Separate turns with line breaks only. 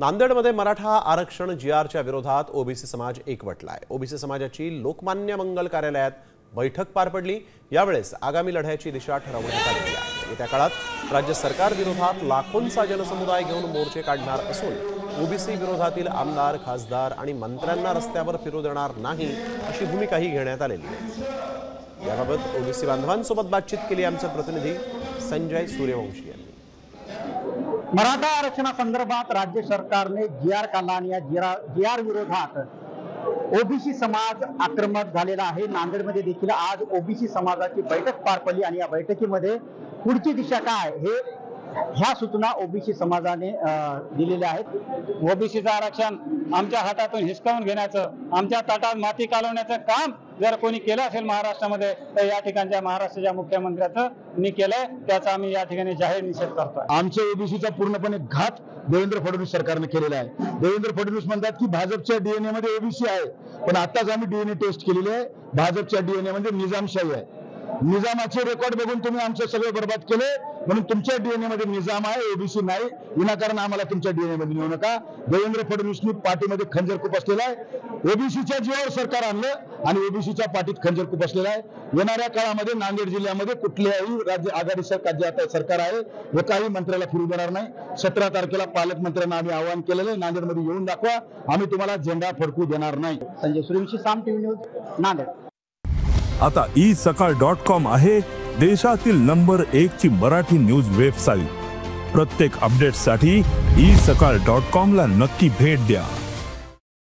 नांदेडमध्ये मराठा आरक्षण जीआरच्या विरोधात ओबीसी समाज एकवटलाय। ओबीसी समाजाची लोकमान्य मंगल कार्यालयात बैठक पार पडली। यावेळेस आगामी लढ्याची दिशा ठरवण्यात आली आहे। येत्या काळात राज्य सरकार विरोधात लाखोंचा जनसमुदाय घेऊन मोर्चे काढणार असून ओबीसी विरोधातील आमदार, खासदार आणि मंत्र्यांना रस्त्यावर फिरू देणार नाही अशी भूमिकाही घेण्यात आलेली आहे। याबाबत ओबीसी बांधवांसोबत बातचीत केली आमचे प्रतिनिधी संजय सूर्यवंशी यांनी।
मराठा आरक्षणासंदर्भात राज्य सरकारने जीआर काढला आणि या जीआर विरोधात ओबीसी समाज आक्रमक झालेला आहे। नांदेडमध्ये देखील आज ओबीसी समाजाची बैठक पार पडली आणि या बैठकीमध्ये पुढची दिशा काय ह्या सूचना ओबीसी समाजाने दिलेल्या आहेत।
ओबीसीचं आरक्षण आमच्या हातातून हिसकावून घेण्याचं, आमच्या ताटात माती कालवण्याचं काम जर कोणी केलं असेल महाराष्ट्रामध्ये तर या ठिकाणच्या महाराष्ट्राच्या मुख्यमंत्र्याचं मी केलंय, त्याचा आम्ही या ठिकाणी जाहीर निषेध करतोय।
आमच्या ओबीसीचा पूर्णपणे घात देवेंद्र फडणवीस सरकारने केलेला आहे। देवेंद्र फडणवीस म्हणतात की भाजपच्या डीएनए मध्ये ओबीसी आहे, पण आताच आम्ही डीएनए टेस्ट केलेली आहे। भाजपच्या डीएनए मध्ये निजामशाही आहे। निजामाचे रेकॉर्ड बघून तुम्ही आमचे सगळे बर्बाद केले, म्हणून तुमच्या डीएनए मध्ये निजाम आहे, ओबीसी नाही। विनाकारण आम्हाला तुमच्या डीएनए मध्ये नेऊ नका। देवेंद्र फडणवीसनी पाठीमध्ये खंजर खुपसलेला आहे। ओबीसीच्या जीवावर सरकार आणलं आणि ओबीसीच्या पाठीत खंजर खुपसलेला आहे। येणाऱ्या काळामध्ये नांदेड जिल्ह्यामध्ये कुठल्याही राज्य आघाडी सरकार आहे, एकाही मंत्र्याला फिरू देणार नाही। 17 तारखेला पालकमंत्र्यांना आम्ही आवाहन केलेलं आहे, नांदेडमध्ये येऊन दाखवा, आम्ही तुम्हाला झेंडा फडकू देणार नाही।
संजय सूर्यवंशी, साम टीव्ही न्यूज, नांदेड।
आता isakal.com आहे देशातील नंबर 1 ची मराठी न्यूज वेबसाईट। प्रत्येक अपडेटसाठी isakal.com ला नक्की भेट द्या।